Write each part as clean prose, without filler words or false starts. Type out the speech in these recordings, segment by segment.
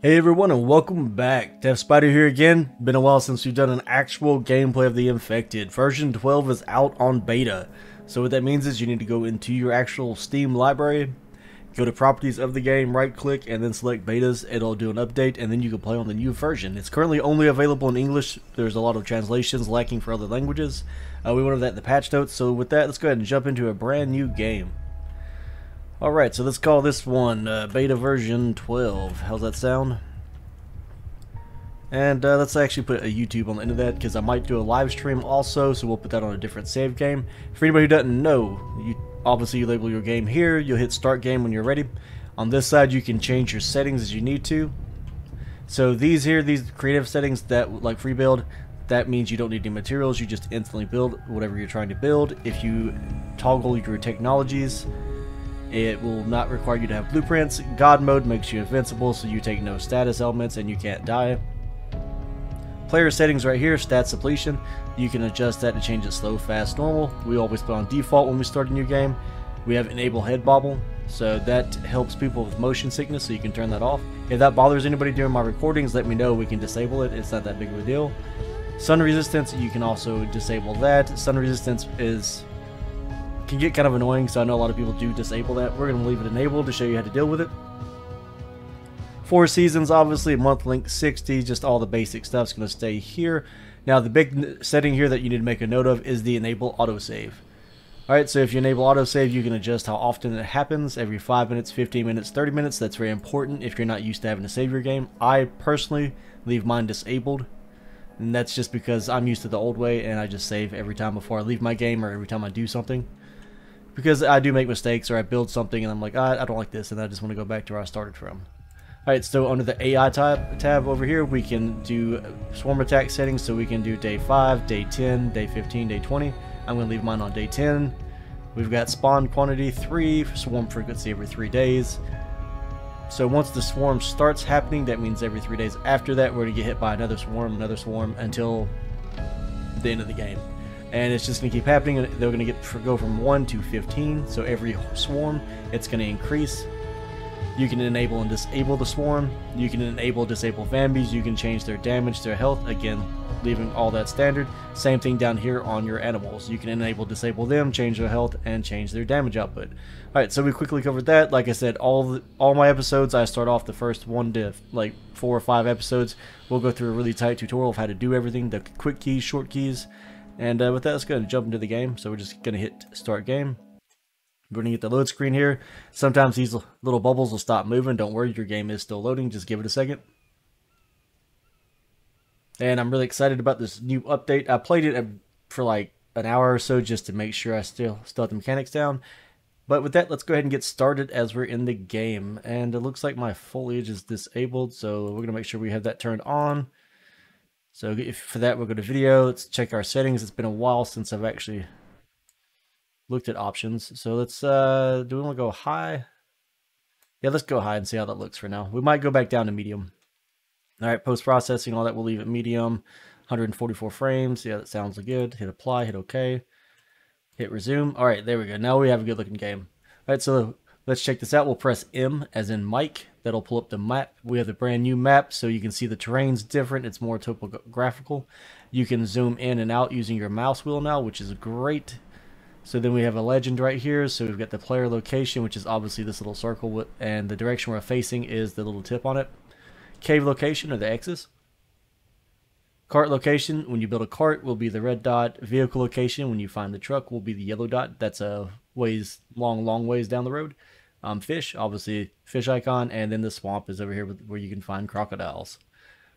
Hey everyone and welcome back. Deftspider here again. Been a while since we've done an actual gameplay of the Infected. Version 12 is out on beta. So what that means is you need to go into your actual Steam library, go to properties of the game, right click, and then select betas. It'll do an update and then you can play on the new version. It's currently only available in English. There's a lot of translations lacking for other languages. We wanted that in the patch notes. So with that, let's go ahead and jump into a brand new game. Alright, so let's call this one beta version 12. How's that sound? And let's actually put a YouTube on the end of that because I might do a live stream also, so we'll put that on a different save game. For anybody who doesn't know, you label your game here, you'll hit start game when you're ready. On this side you can change your settings as you need to. So these creative settings, that like free build, that means you don't need any materials, you just instantly build whatever you're trying to build. If you toggle your technologies, it will not require you to have blueprints. God mode makes you invincible, so you take no status elements and you can't die. Player settings right here, stats depletion. You can adjust that to change it slow, fast, normal. We always put on default when we start a new game. We have enable head bobble, so that helps people with motion sickness, so you can turn that off. If that bothers anybody during my recordings, let me know, we can disable it. It's not that big of a deal. Sun resistance, you can also disable that. Sun resistance can get kind of annoying, so I know a lot of people do disable that. We're going to leave it enabled to show you how to deal with it. 4 seasons, obviously, month length 60, just all the basic stuff's going to stay here. Now the big setting here that you need to make a note of is the enable autosave. Alright, so if you enable autosave, you can adjust how often it happens, every 5 minutes, 15 minutes, 30 minutes. That's very important if you're not used to having to save your game. I personally leave mine disabled, and that's just because I'm used to the old way and I just save every time before I leave my game or every time I do something. Because I do make mistakes or I build something and I'm like, I don't like this, and I just want to go back to where I started from. Alright, so under the AI tab over here, we can do swarm attack settings, so we can do day 5, day 10, day 15, day 20. I'm going to leave mine on day 10. We've got spawn quantity 3, swarm frequency every 3 days. So once the swarm starts happening, that means every 3 days after that, we're going to get hit by another swarm, until the end of the game. And it's just going to keep happening. They're going to go from 1 to 15, so every swarm, it's going to increase. You can enable and disable the swarm. You can enable, disable zombies. You can change their damage, their health. Again, leaving all that standard. Same thing down here on your animals. You can enable, disable them, change their health, and change their damage output. Alright, so we quickly covered that. Like I said, all my episodes, I start off the first 1 to like 4 or 5 episodes. We'll go through a really tight tutorial of how to do everything, the quick keys, short keys. And with that, let's go ahead and jump into the game. So we're just going to hit start game. We're going to get the load screen here. Sometimes these little bubbles will stop moving. Don't worry, your game is still loading. Just give it a second. And I'm really excited about this new update. I played it for like an hour or so just to make sure I still have the mechanics down. But with that, let's go ahead and get started as we're in the game. And it looks like my foliage is disabled, so we're going to make sure we have that turned on. So for that, we'll go to video. Let's check our settings. It's been a while since I've actually looked at options. So let's do we want to go high? Yeah, let's go high and see how that looks for now. We might go back down to medium. All right, post-processing, all that we'll leave at medium. 144 frames. Yeah, that sounds good. Hit apply, hit OK. Hit resume. All right, there we go. Now we have a good looking game. All right, so let's check this out. We'll press M as in Mike. That'll pull up the map. We have the brand new map, so you can see the terrain's different. It's more topographical. You can zoom in and out using your mouse wheel now, which is great. So then we have a legend right here. So we've got the player location, which is obviously this little circle, and the direction we're facing is the little tip on it. Cave location are the X's. Cart location, when you build a cart, will be the red dot. Vehicle location, when you find the truck, will be the yellow dot. That's a long ways down the road. Fish, obviously fish icon, and then the swamp is over here where you can find crocodiles.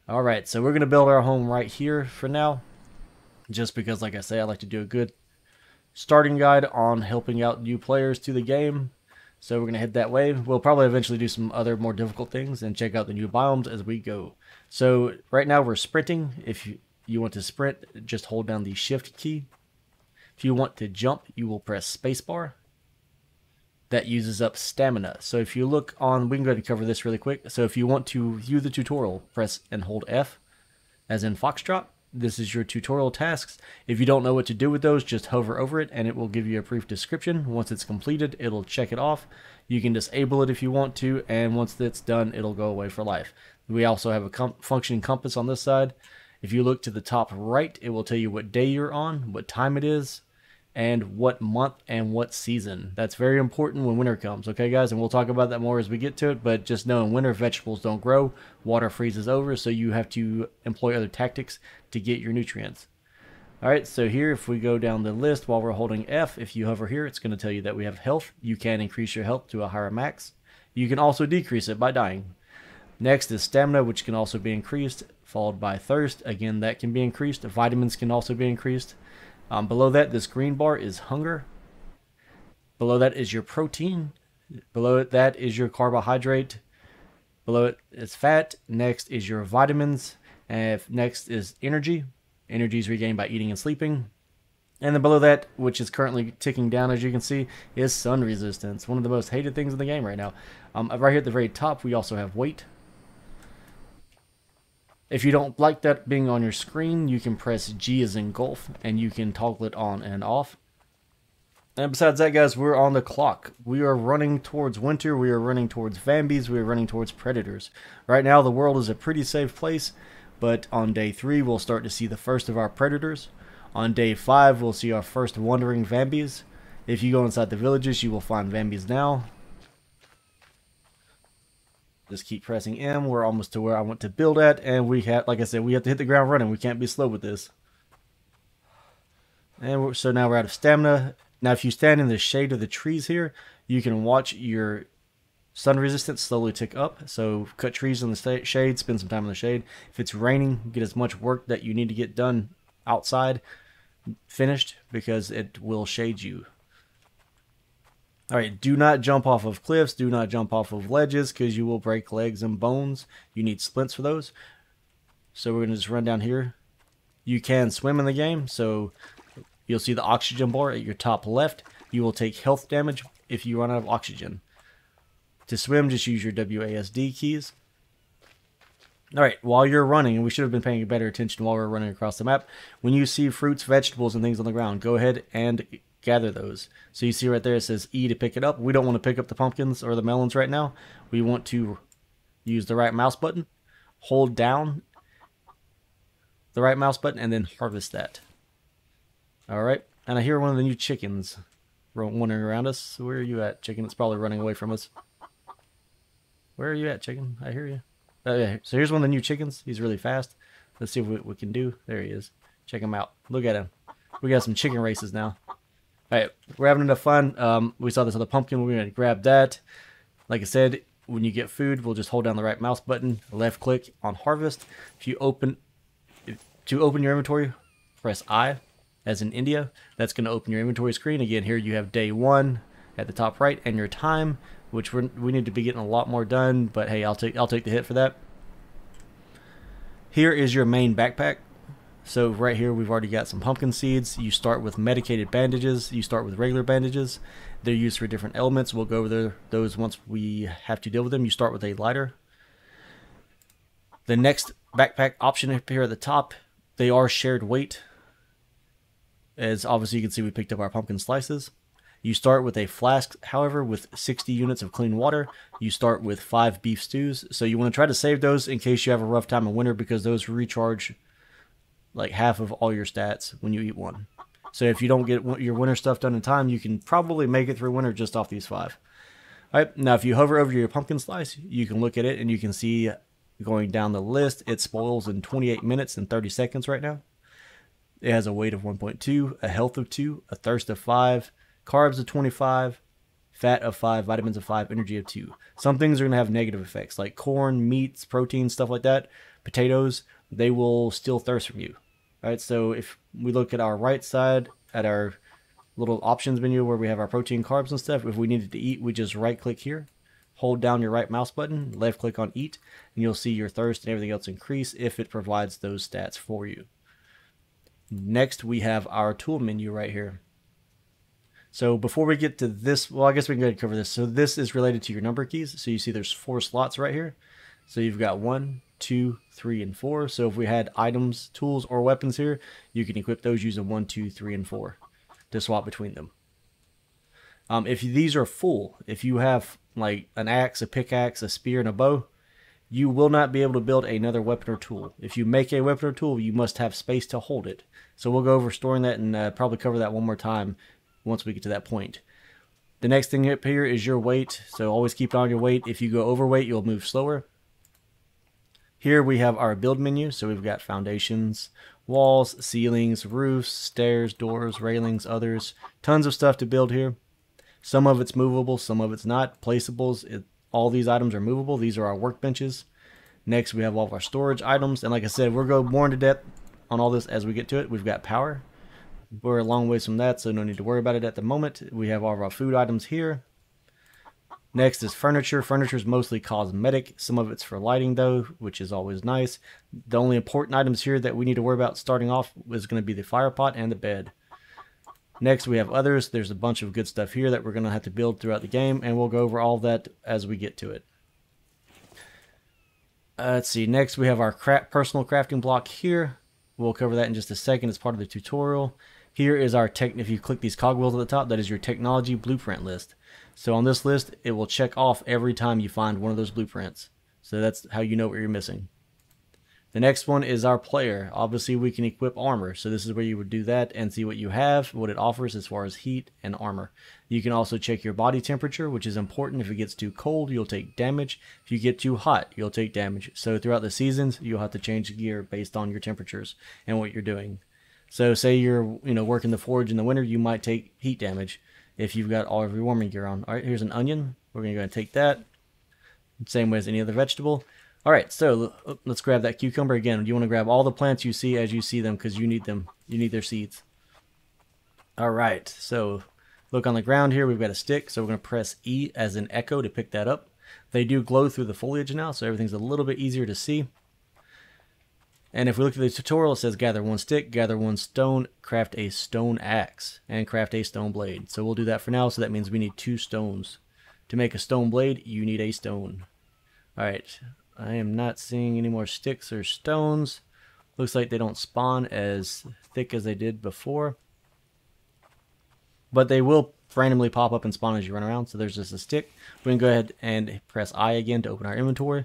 Alright, so we're going to build our home right here for now. Just because, like I say, I like to do a good starting guide on helping out new players to the game. So we're going to head that way. We'll probably eventually do some other more difficult things and check out the new biomes as we go. So right now we're sprinting. If you want to sprint, just hold down the shift key. If you want to jump, you will press spacebar. That uses up stamina. So if you look on, we can go ahead and cover this really quick. So if you want to view the tutorial, press and hold F, as in Foxtrot. This is your tutorial tasks. If you don't know what to do with those, just hover over it and it will give you a brief description. Once it's completed, it'll check it off. You can disable it if you want to, and once that's done, it'll go away for life. We also have a functioning compass on this side. If you look to the top right, it will tell you what day you're on, what time it is, and what month and what season. That's very important when winter comes, okay guys? And we'll talk about that more as we get to it, but just know in winter vegetables don't grow, water freezes over, so you have to employ other tactics to get your nutrients. Alright, so here if we go down the list while we're holding F, if you hover here, it's going to tell you that we have health. You can increase your health to a higher max. You can also decrease it by dying. Next is stamina, which can also be increased, followed by thirst. Again, that can be increased. Vitamins can also be increased. Below that, this green bar is hunger. Below that is your protein. Below that is your carbohydrate. Below it is fat. Next is your vitamins. And next is energy. Energy is regained by eating and sleeping. And then below that, which is currently ticking down as you can see, is sun resistance. One of the most hated things in the game right now. Right here at the very top, we also have weight. If you don't like that being on your screen, you can press G as in golf, and you can toggle it on and off. And besides that, guys, we're on the clock. We are running towards winter. We are running towards Vambies. We are running towards Predators. Right now, the world is a pretty safe place, but on day 3, we'll start to see the first of our Predators. On day 5, we'll see our first wandering Vambies. If you go inside the villages, you will find Vambies now. Just keep pressing M. We're almost to where I want to build at, and we have, like I said, we have to hit the ground running. We can't be slow with this. And so now we're out of stamina. Now, if you stand in the shade of the trees here, you can watch your sun resistance slowly tick up. So cut trees in the shade, spend some time in the shade. If it's raining, get as much work that you need to get done outside finished, because it will shade you. Alright, do not jump off of cliffs, do not jump off of ledges, because you will break legs and bones. You need splints for those. So we're going to just run down here. You can swim in the game, so you'll see the oxygen bar at your top left. You will take health damage if you run out of oxygen. To swim, just use your WASD keys. Alright, while you're running, and we should have been paying better attention while we're running across the map, when you see fruits, vegetables, and things on the ground, go ahead and gather those. So you see right there it says E to pick it up. We don't want to pick up the pumpkins or the melons right now. We want to use the right mouse button, hold down the right mouse button, and then harvest that. Alright, and I hear one of the new chickens wandering around us. Where are you at, chicken? It's probably running away from us. Where are you at, chicken? I hear you. Yeah. So here's one of the new chickens. He's really fast. Let's see what we can do. There he is. Check him out. Look at him. We got some chicken races now. Alright, we're having enough fun. We saw this other pumpkin. We're going to grab that. Like I said, when you get food, we'll just hold down the right mouse button, left click on harvest. To open your inventory, press I, as in India. That's going to open your inventory screen. Again, here you have day 1 at the top right, and your time, which we need to be getting a lot more done, but hey, I'll take the hit for that. Here is your main backpack. So right here we've already got some pumpkin seeds. You start with medicated bandages, you start with regular bandages. They're used for different elements. We'll go over those once we have to deal with them. You start with a lighter. The next backpack option up here at the top, they are shared weight. As obviously you can see, we picked up our pumpkin slices. You start with a flask, however, with 60 units of clean water. You start with 5 beef stews. So you want to try to save those in case you have a rough time in winter, because those recharge like half of all your stats when you eat one. So if you don't get your winter stuff done in time, you can probably make it through winter just off these 5. Alright, now if you hover over your pumpkin slice, you can look at it and you can see going down the list, it spoils in 28 minutes and 30 seconds right now. It has a weight of 1.2, a health of 2, a thirst of 5, carbs of 25, fat of 5, vitamins of 5, energy of 2. Some things are going to have negative effects, like corn, meats, protein, stuff like that. Potatoes, they will steal thirst from you. Alright, so if we look at our right side, at our little options menu where we have our protein, carbs, and stuff, if we needed to eat, we just right click here, hold down your right mouse button, left click on eat, and you'll see your thirst and everything else increase if it provides those stats for you. Next, we have our tool menu right here. So before we get to this, well, I guess we can go ahead and cover this. So this is related to your number keys. So you see there's 4 slots right here. So you've got 1, 2, 3, and 4. So if we had items, tools, or weapons here, you can equip those using 1, 2, 3, and 4 to swap between them. If these are full, if you have like an axe, a pickaxe, a spear, and a bow, you will not be able to build another weapon or tool. If you make a weapon or tool, you must have space to hold it. So we'll go over storing that and probably cover that one more time once we get to that point. The next thing up here is your weight, so always keep on your weight. If you go overweight, you'll move slower. Here we have our build menu, so we've got foundations, walls, ceilings, roofs, stairs, doors, railings, others. Tons of stuff to build here. Some of it's movable, some of it's not. Placeables, all these items are movable. These are our workbenches. Next we have all of our storage items, and like I said, we'll go more into depth on all this as we get to it. We've got power. We're a long ways from that, so no need to worry about it at the moment. We have all of our food items here. Next is furniture. Furniture is mostly cosmetic. Some of it's for lighting though, which is always nice. The only important items here that we need to worry about starting off is going to be the fire pot and the bed. Next we have others. There's a bunch of good stuff here that we're going to have to build throughout the game, and we'll go over all that as we get to it. Let's see. Next we have our personal crafting block here. We'll cover that in just a second as part of the tutorial. Here is our if you click these cogwheels at the top, that is your technology blueprint list. So on this list, it will check off every time you find one of those blueprints. So that's how you know what you're missing. The next one is our player. Obviously, we can equip armor. So this is where you would do that and see what you have, what it offers as far as heat and armor. You can also check your body temperature, which is important. If it gets too cold, you'll take damage. If you get too hot, you'll take damage. So throughout the seasons, you'll have to change gear based on your temperatures and what you're doing. So say you're working the forge in the winter, you might take heat damage if you've got all of your warming gear on. All right, here's an onion. We're going to go ahead and take that. Same way as any other vegetable. All right, so let's grab that cucumber again. You want to grab all the plants you see as you see them because you need them. You need their seeds. All right, so look on the ground here. We've got a stick, so we're going to press E as in echo to pick that up. They do glow through the foliage now, so everything's a little bit easier to see. And if we look at the tutorial, it says gather one stick, gather one stone, craft a stone axe, and craft a stone blade. So we'll do that for now, so that means we need 2 stones. To make a stone blade, you need a stone. Alright, I am not seeing any more sticks or stones. Looks like they don't spawn as thick as they did before. But they will randomly pop up and spawn as you run around, so there's just a stick. We can go ahead and press I again to open our inventory.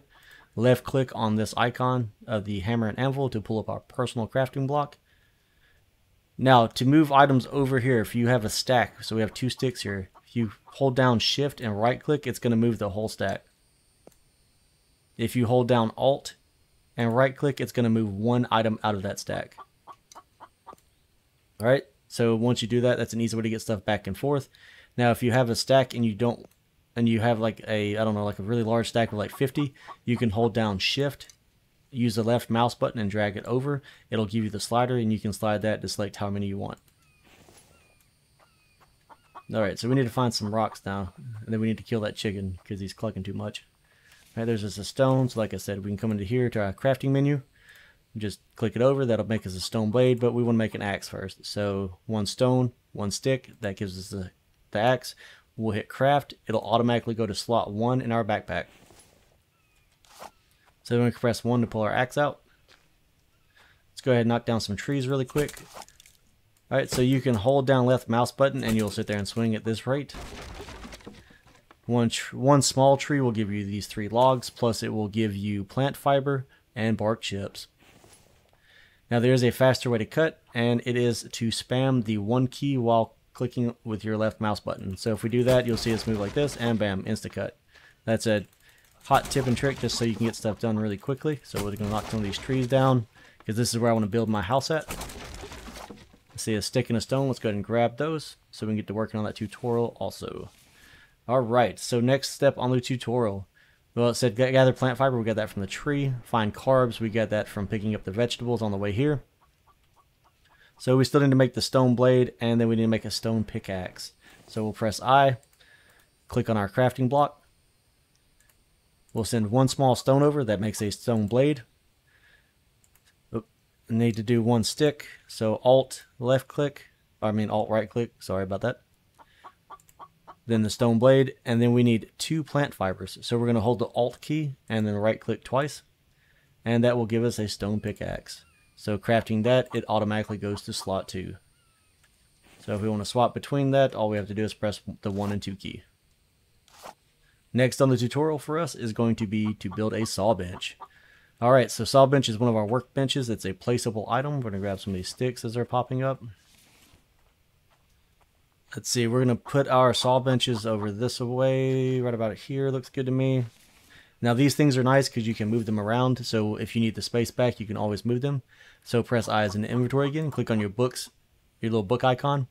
Left click on this icon of the hammer and anvil to pull up our personal crafting block. Now to move items over here, if you have a stack, so we have 2 sticks here, if you hold down shift and right click, it's going to move the whole stack. If you hold down alt and right click, it's going to move 1 item out of that stack. Alright, so once you do that, that's an easy way to get stuff back and forth. Now if you have a stack and you have like a, I don't know, like a really large stack of like 50, you can hold down shift, use the left mouse button and drag it over. It'll give you the slider and you can slide that to select how many you want. Alright, so we need to find some rocks now, and then we need to kill that chicken because he's clucking too much. Alright, there's just a stone, so like I said, we can come into here to our crafting menu. Just click it over, that'll make us a stone blade, but we want to make an axe first. So 1 stone, 1 stick, that gives us the axe. We'll hit craft, it'll automatically go to slot 1 in our backpack. So then we can press 1 to pull our axe out. Let's go ahead and knock down some trees really quick. Alright, so you can hold down left mouse button and you'll sit there and swing at this rate. One small tree will give you these 3 logs, plus it will give you plant fiber and bark chips. Now there is a faster way to cut, and it is to spam the 1 key while clicking with your left mouse button. So if we do that, you'll see us move like this, and bam, insta-cut. That's a hot tip and trick just so you can get stuff done really quickly. So we're going to knock some of these trees down, because this is where I want to build my house at. See a stick and a stone, let's go ahead and grab those, so we can get to working on that tutorial also. Alright, so next step on the tutorial. Well, it said gather plant fiber, we got that from the tree. Find carbs, we got that from picking up the vegetables on the way here. So we still need to make the stone blade, and then we need to make a stone pickaxe. So we'll press I, click on our crafting block. We'll send 1 small stone over, that makes a stone blade. Need to do 1 stick, so alt right click, sorry about that. Then the stone blade, and then we need 2 plant fibers. So we're going to hold the alt key and then right click twice, and that will give us a stone pickaxe. So crafting that, it automatically goes to slot 2. So if we want to swap between that, all we have to do is press the 1 and 2 key. Next on the tutorial for us is going to be to build a saw bench. Alright, so saw bench is one of our workbenches. It's a placeable item. We're going to grab some of these sticks as they're popping up. Let's see, we're going to put our saw benches over this way, right about here. Looks good to me. Now these things are nice because you can move them around, so if you need the space back, you can always move them. So press I as in inventory again, click on your books, your little book icon.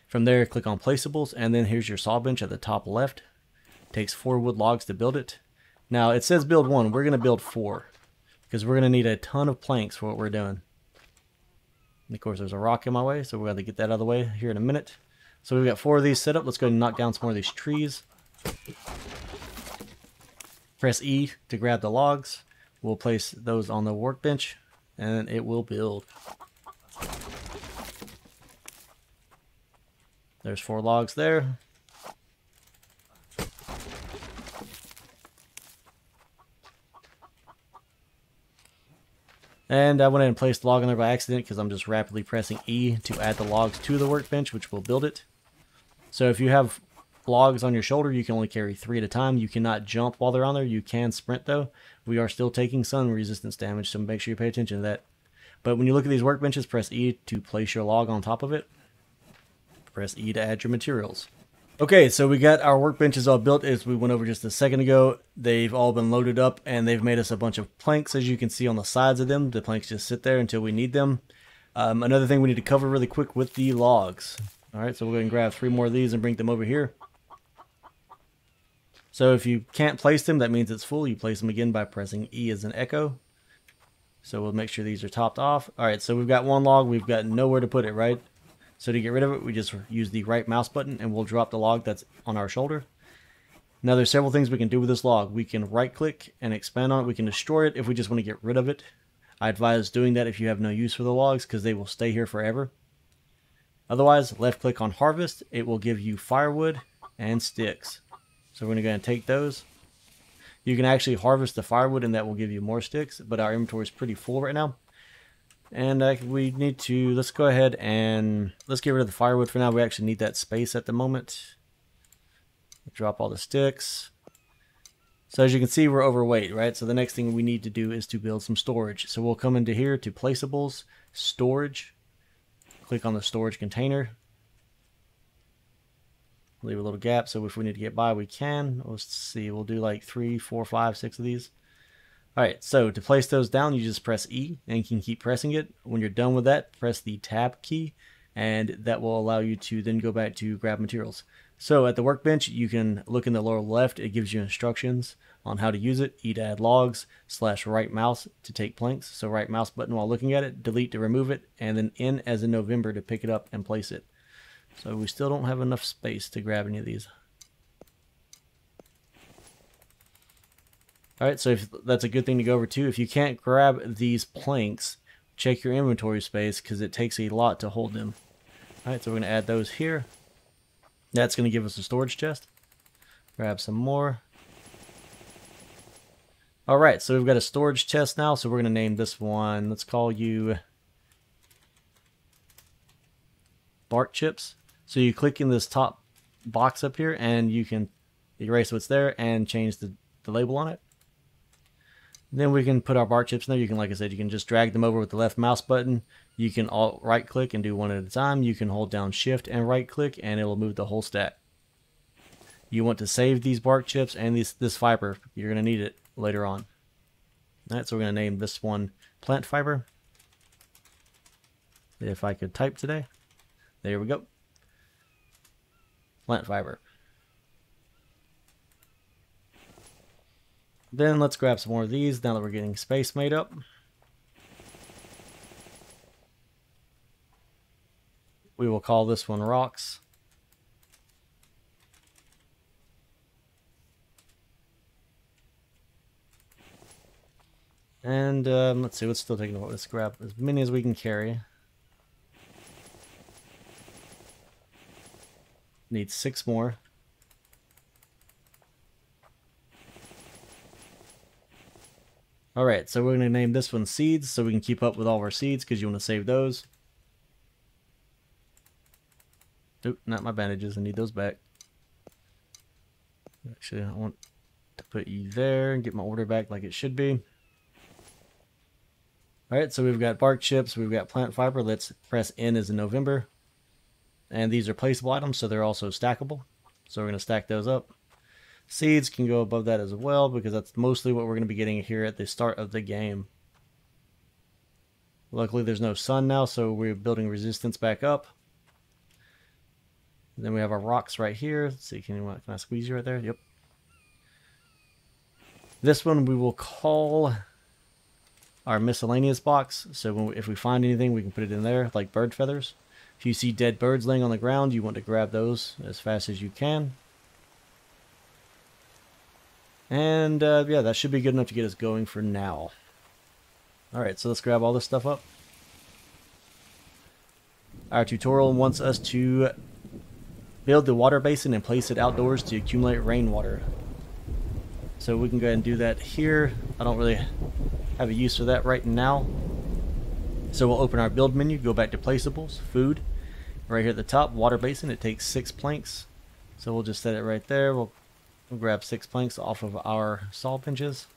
From there, click on placeables, and then here's your saw bench at the top left. It takes 4 wood logs to build it. Now it says build 1, we're going to build 4, because we're going to need a ton of planks for what we're doing. And of course there's a rock in my way, so we're going to get that out of the way here in a minute. So we've got 4 of these set up. Let's go ahead and knock down some more of these trees. Press E to grab the logs. We'll place those on the workbench and it will build. There's 4 logs there. And I went ahead and placed the log in there by accident because I'm just rapidly pressing E to add the logs to the workbench, which will build it. So if you have logs on your shoulder, you can only carry 3 at a time. You cannot jump while they're on there. You can sprint though. We are still taking sun resistance damage, so make sure you pay attention to that. But when you look at these workbenches, press E to place your log on top of it. Press E to add your materials. Okay, so we got our workbenches all built as we went over just a second ago. They've all been loaded up and they've made us a bunch of planks, as you can see on the sides of them. The planks just sit there until we need them. Another thing we need to cover really quick with the logs. Alright, so we'll go ahead and grab 3 more of these and bring them over here. So if you can't place them, that means it's full. You place them again by pressing E as an echo. So we'll make sure these are topped off. Alright, so we've got 1 log. We've got nowhere to put it, right? So to get rid of it, we just use the right mouse button and we'll drop the log that's on our shoulder. Now there's several things we can do with this log. We can right click and expand on it. We can destroy it if we just want to get rid of it. I advise doing that if you have no use for the logs because they will stay here forever. Otherwise, left click on harvest. It will give you firewood and sticks. So we're going to go ahead and take those. You can actually harvest the firewood and that will give you more sticks, but our inventory is pretty full right now. And we need to, let's go ahead and let's get rid of the firewood for now. We actually need that space at the moment. Drop all the sticks. So as you can see, we're overweight, right? So the next thing we need to do is to build some storage. So we'll come into here to placeables, storage. Click on the storage container. Leave a little gap so if we need to get by, we can. Let's see, we'll do like 3, 4, 5, 6 of these. Alright, so to place those down, you just press E and you can keep pressing it. When you're done with that, press the tab key and that will allow you to then go back to grab materials. So at the workbench, you can look in the lower left. It gives you instructions on how to use it. E to add logs, / right mouse to take planks. So right mouse button while looking at it, delete to remove it, and then N as in November to pick it up and place it. So we still don't have enough space to grab any of these. Alright, so that's a good thing to go over to. If you can't grab these planks, check your inventory space because it takes a lot to hold them. Alright, so we're going to add those here. That's going to give us a storage chest. Grab some more. Alright, so we've got a storage chest now, so we're going to name this one, let's call you bark chips. So you click in this top box up here and you can erase what's there and change the label on it. Then we can put our bark chips in there. You can, like I said, you can just drag them over with the left mouse button. You can right click and do one at a time. You can hold down shift and right click and it will move the whole stack. You want to save these bark chips and this fiber. You're going to need it later on. Alright, so we're going to name this one plant fiber. If I could type today. There we go. Plant fiber. Then let's grab some more of these now that we're getting space made up. We will call this one rocks. And let's see, let's still take a look. Let's grab as many as we can carry. Need 6 more. Alright, so we're going to name this one seeds so we can keep up with all of our seeds because you want to save those. Oop, not my bandages. I need those back. Actually, I want to put you there and get my order back like it should be. Alright, so we've got bark chips, we've got plant fiber. Let's press N as in November. And these are placeable items, so they're also stackable. So we're going to stack those up. Seeds can go above that as well, because that's mostly what we're going to be getting here at the start of the game. Luckily there's no sun now, so we're building resistance back up. And then we have our rocks right here. Let's see, can I squeeze you right there? Yep. This one we will call our miscellaneous box. So if we find anything, we can put it in there, like bird feathers. If you see dead birds laying on the ground, you want to grab those as fast as you can. And yeah, that should be good enough to get us going for now. Alright, so let's grab all this stuff up. Our tutorial wants us to build the water basin and place it outdoors to accumulate rainwater. So we can go ahead and do that here. I don't really have a use for that right now. So we'll open our build menu, go back to placeables, food. Right here at the top, water basin, it takes 6 planks. So we'll just set it right there. We'll grab 6 planks off of our saw benches.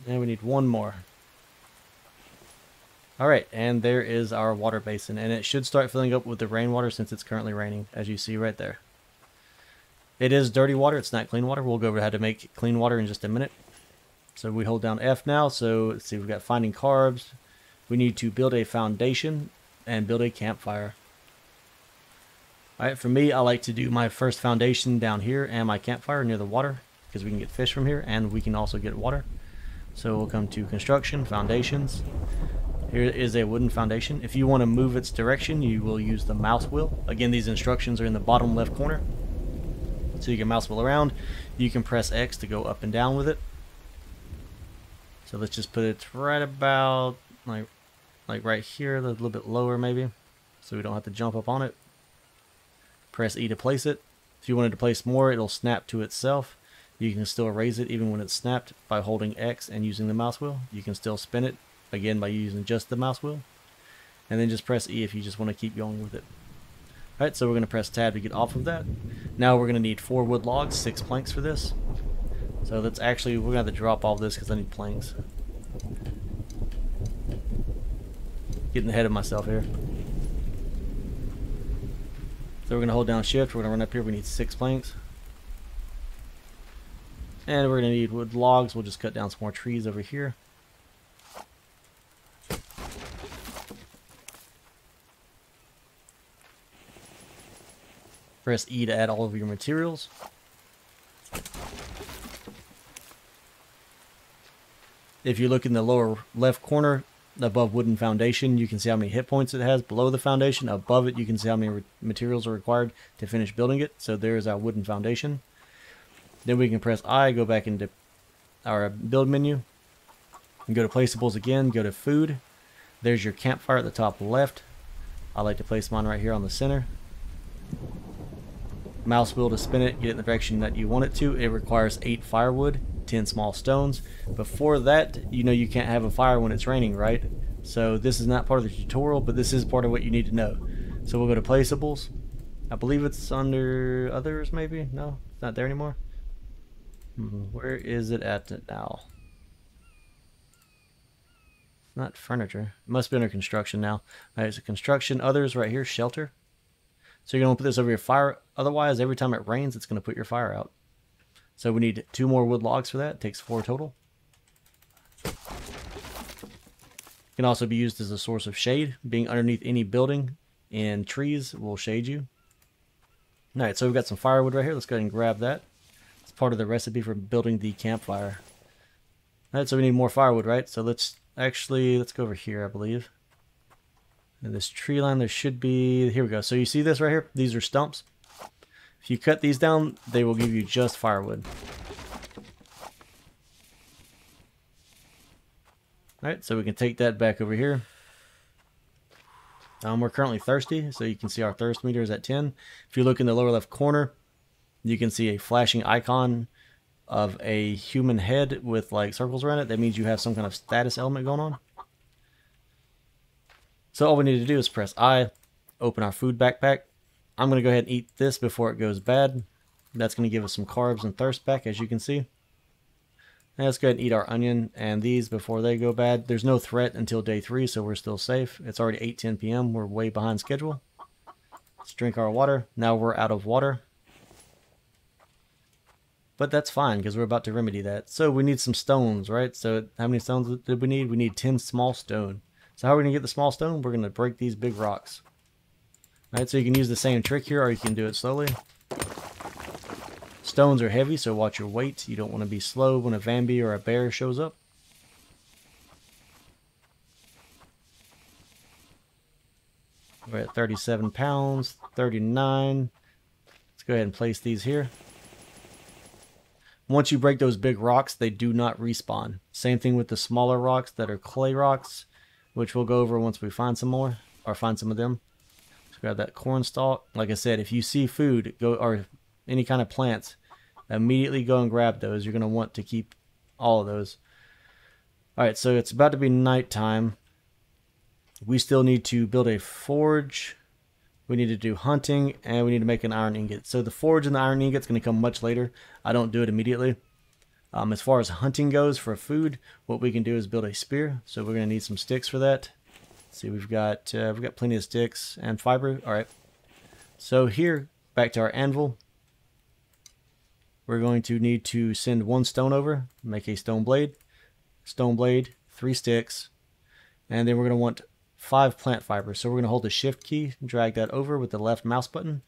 And we need one more. Alright, and there is our water basin. And it should start filling up with the rainwater since it's currently raining, as you see right there. It is dirty water, it's not clean water. We'll go over how to make clean water in just a minute. So we hold down F now. So let's see, we've got finding carbs. We need to build a foundation and build a campfire. Alright, for me, I like to do my first foundation down here and my campfire near the water, because we can get fish from here and we can also get water. So we'll come to construction, foundations. Here is a wooden foundation. If you want to move its direction, you will use the mouse wheel. Again, these instructions are in the bottom left corner. So you can mouse wheel around. You can press X to go up and down with it. So let's just put it right about like right here, a little bit lower maybe, so we don't have to jump up on it. Press E to place it. If you wanted to place more, it'll snap to itself. You can still raise it even when it's snapped by holding X and using the mouse wheel. You can still spin it, again, by using just the mouse wheel. And then just press E if you just want to keep going with it. Alright, so we're going to press tab to get off of that. Now we're going to need 4 wood logs, 6 planks for this. So that's actually, we're going to have to drop all this because I need planks. Getting ahead of myself here. So we're going to hold down shift, we're going to run up here, we need 6 planks. And we're going to need wood logs, we'll just cut down some more trees over here. Press E to add all of your materials. If you look in the lower left corner above wooden foundation, you can see how many hit points it has. Below the foundation, above it, you can see how many materials are required to finish building it. So there's our wooden foundation. Then we can press I, go back into our build menu, and go to placeables again, go to food. There's your campfire at the top left. I like to place mine right here on the center. Mouse wheel to spin it, get it in the direction that you want it to. It requires 8 firewood, 10 small stones. Before that, you know you can't have a fire when it's raining, right? So this is not part of the tutorial, but this is part of what you need to know. So we'll go to placeables. I believe it's under others, maybe? No, it's not there anymore. Where is it at now? Not furniture. It must be under construction now. Alright, so construction, others right here, shelter. So you're going to put this over your fire. Otherwise, every time it rains, it's going to put your fire out. So we need 2 more wood logs for that. It takes 4 total. It can also be used as a source of shade. Being underneath any building and trees will shade you. Alright, so we've got some firewood right here. Let's go ahead and grab that. It's part of the recipe for building the campfire. Alright, so we need more firewood, right? So let's go over here, I believe. And this tree line, there should be, here we go. So you see this right here? These are stumps. If you cut these down, they will give you just firewood. Alright, so we can take that back over here. We're currently thirsty, so you can see our thirst meter is at 10. If you look in the lower left corner, you can see a flashing icon of a human head with like circles around it. That means you have some kind of status element going on. So all we need to do is press I, open our food backpack. I'm going to go ahead and eat this before it goes bad. That's going to give us some carbs and thirst back, as you can see. And let's go ahead and eat our onion and these before they go bad. There's no threat until day 3, so we're still safe. It's already 8:10 p.m. We're way behind schedule. Let's drink our water. Now we're out of water. But that's fine, because we're about to remedy that. So we need some stones, right? So how many stones did we need? We need 10 small stone. So how are we going to get the small stone? We're going to break these big rocks. Alright, so you can use the same trick here, or you can do it slowly. Stones are heavy, so watch your weight. You don't want to be slow when a Vambi or a bear shows up. We're at 37 pounds, 39. Let's go ahead and place these here. Once you break those big rocks, they do not respawn. Same thing with the smaller rocks that are clay rocks, which we'll go over once we find some more, or find some of them. Let's grab that corn stalk. Like I said, if you see food, or any kind of plants, immediately go and grab those. You're going to want to keep all of those. Alright, so it's about to be nighttime. We still need to build a forge. We need to do hunting, and we need to make an iron ingot. So the forge and the iron ingot is going to come much later. I don't do it immediately. As far as hunting goes for food, what we can do is build a spear. So we're going to need some sticks for that. Let's see, we've got plenty of sticks and fiber. All right. So here, back to our anvil. We're going to need to send 1 stone over, make a stone blade, 3 sticks, and then we're going to want 5 plant fibers. So we're going to hold the shift key, drag that over with the left mouse button,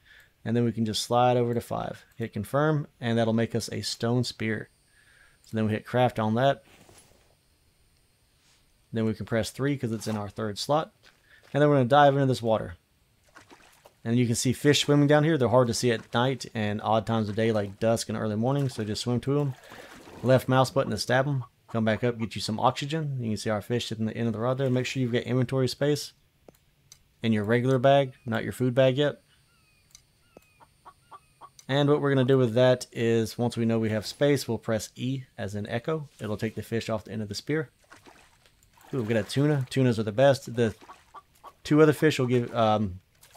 and then we can just slide over to 5. Hit confirm, and that'll make us a stone spear. So then we hit craft on that. Then we can press 3 because it's in our 3rd slot. And then we're going to dive into this water. And you can see fish swimming down here. They're hard to see at night and odd times of day like dusk and early morning, so just swim to them. Left mouse button to stab them. Come back up, get you some oxygen. You can see our fish sitting at the end of the rod there. Make sure you've got inventory space in your regular bag, not your food bag yet. And what we're going to do with that is, once we know we have space, we'll press E as in echo. It'll take the fish off the end of the spear. Ooh, we've got a tuna. Tunas are the best. The 2 other fish will give,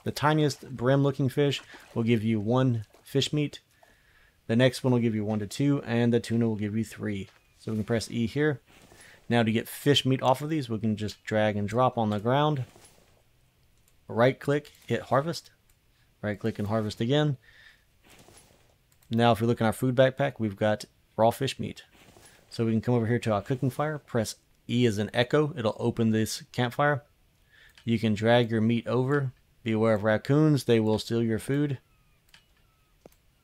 the tiniest brim looking fish will give you 1 fish meat. The next one will give you 1 to 2, and the tuna will give you 3. So we can press E here. Now to get fish meat off of these, we can just drag and drop on the ground. Right click, hit harvest. Right click and harvest again. Now if we look in our food backpack, we've got raw fish meat. So we can come over here to our cooking fire, press E as an echo. It'll open this campfire. You can drag your meat over. Be aware of raccoons, they will steal your food.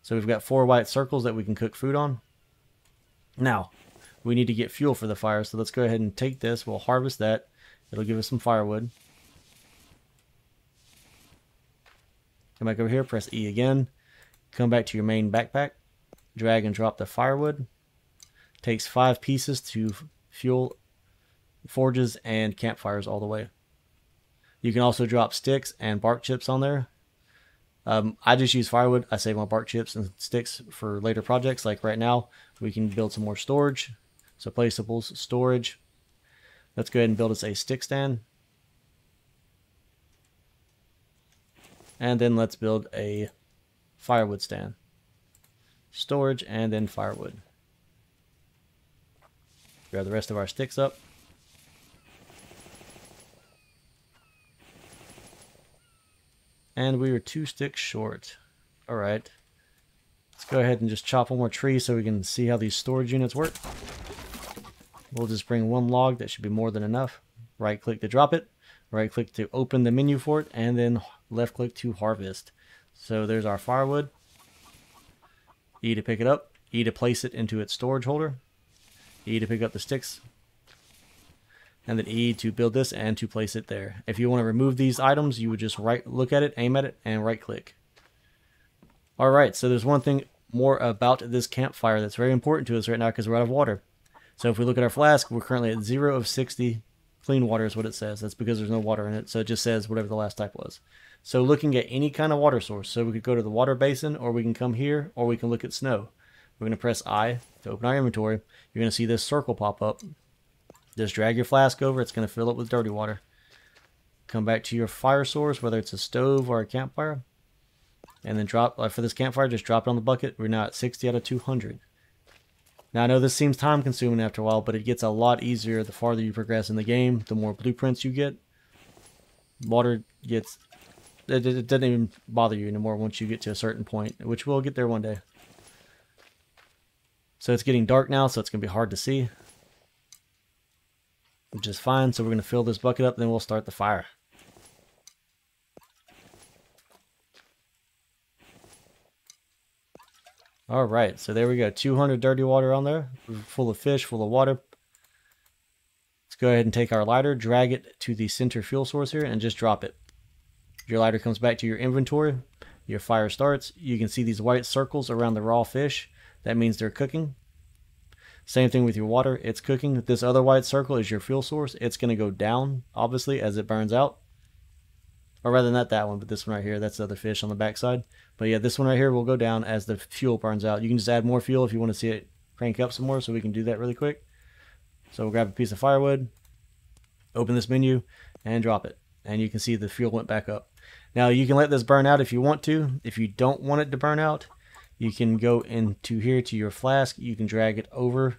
So we've got 4 white circles that we can cook food on. Now, we need to get fuel for the fire, so let's go ahead and take this. We'll harvest that. It'll give us some firewood. Come back over here, press E again. Come back to your main backpack. Drag and drop the firewood. Takes 5 pieces to fuel forges and campfires all the way. You can also drop sticks and bark chips on there. I just use firewood. I save my bark chips and sticks for later projects. Like right now, we can build some more storage. So placeables, storage. Let's go ahead and build us a stick stand. And then let's build a firewood stand. Storage and then firewood. Grab the rest of our sticks up. And we are 2 sticks short. Alright. Let's go ahead and just chop 1 more tree so we can see how these storage units work. We'll just bring 1 log. That should be more than enough. Right click to drop it. Right click to open the menu for it. And then left click to harvest. So there's our firewood. E to pick it up. E to place it into its storage holder. E to pick up the sticks. And then E to build this and to place it there. If you want to remove these items, you would just look at it, aim at it, and right click. Alright, so there's one thing more about this campfire that's very important to us right now because we're out of water. So if we look at our flask, we're currently at 0 of 60. Clean water is what it says. That's because there's no water in it, so it just says whatever the last type was. So looking at any kind of water source, so we could go to the water basin, or we can come here, or we can look at snow. We're going to press I to open our inventory. You're going to see this circle pop up. Just drag your flask over. It's going to fill it with dirty water. Come back to your fire source, whether it's a stove or a campfire. and then drop, for this campfire, just drop it on the bucket. We're now at 60 out of 200. Now I know this seems time consuming after a while, but it gets a lot easier the farther you progress in the game, the more blueprints you get. Water gets, it doesn't even bother you anymore once you get to a certain point, which we'll get there one day. So it's getting dark now, so it's going to be hard to see, which is fine. So we're going to fill this bucket up, then we'll start the fire. Alright, so there we go. 200 dirty water on there, full of fish, full of water. Let's go ahead and take our lighter, drag it to the center fuel source here, and just drop it. Your lighter comes back to your inventory. Your fire starts. You can see these white circles around the raw fish. That means they're cooking. Same thing with your water. It's cooking. This other white circle is your fuel source. It's going to go down, obviously, as it burns out. Or rather, not that one, but this one right here. That's the other fish on the backside. But yeah, this one right here will go down as the fuel burns out. You can just add more fuel if you want to see it crank up some more, so we can do that really quick. So we'll grab a piece of firewood, open this menu, and drop it. And you can see the fuel went back up. Now you can let this burn out if you want to. If you don't want it to burn out, you can go into here to your flask. You can drag it over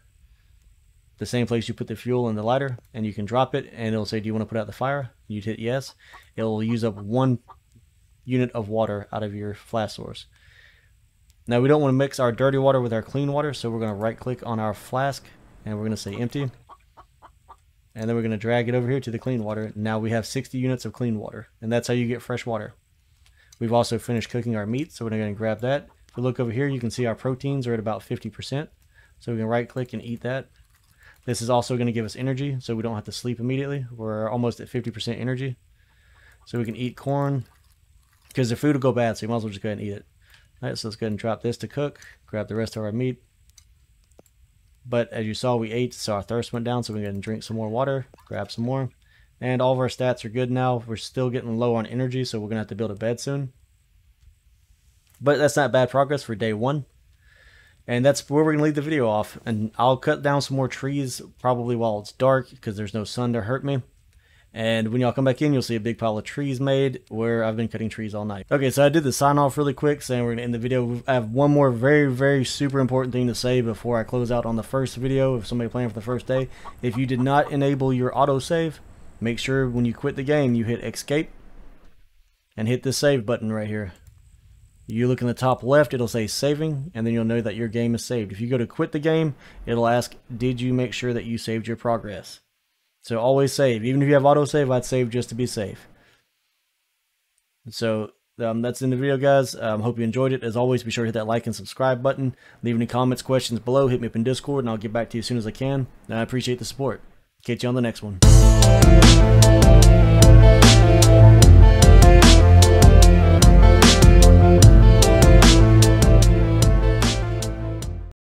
the same place you put the fuel in the lighter, and you can drop it, and it'll say, do you want to put out the fire? You'd hit yes. It'll use up 1 unit of water out of your flask source. Now we don't want to mix our dirty water with our clean water, so we're going to right click on our flask, and we're going to say empty. And then we're going to drag it over here to the clean water. Now we have 60 units of clean water, and that's how you get fresh water. We've also finished cooking our meat, so we're going to grab that. If we look over here, you can see our proteins are at about 50%. So we can right click and eat that. This is also going to give us energy, so we don't have to sleep immediately. We're almost at 50% energy. So we can eat corn, because the food will go bad, so you might as well just go ahead and eat it. All right, so let's go ahead and drop this to cook. Grab the rest of our meat. But as you saw, we ate, so our thirst went down, so we can go ahead and drink some more water, grab some more. And all of our stats are good now. We're still getting low on energy, so we're going to have to build a bed soon. But that's not bad progress for day 1. And that's where we're going to leave the video off. And I'll cut down some more trees probably while it's dark, because there's no sun to hurt me. And when y'all come back in, you'll see a big pile of trees made where I've been cutting trees all night. Okay, so I did the sign off really quick, saying we're going to end the video. I have one more very, very super important thing to say before I close out on the first video. If somebody playing for the first day, if you did not enable your autosave, make sure when you quit the game, you hit escape and hit the save button right here. You look in the top left, it'll say saving, and then you'll know that your game is saved. If you go to quit the game, it'll ask, did you make sure that you saved your progress? So always save. Even if you have autosave, I'd save just to be safe. So that's in the video, guys. Hope you enjoyed it. As always, be sure to hit that like and subscribe button. Leave any comments, questions below. Hit me up in Discord, and I'll get back to you as soon as I can. And I appreciate the support. Catch you on the next one.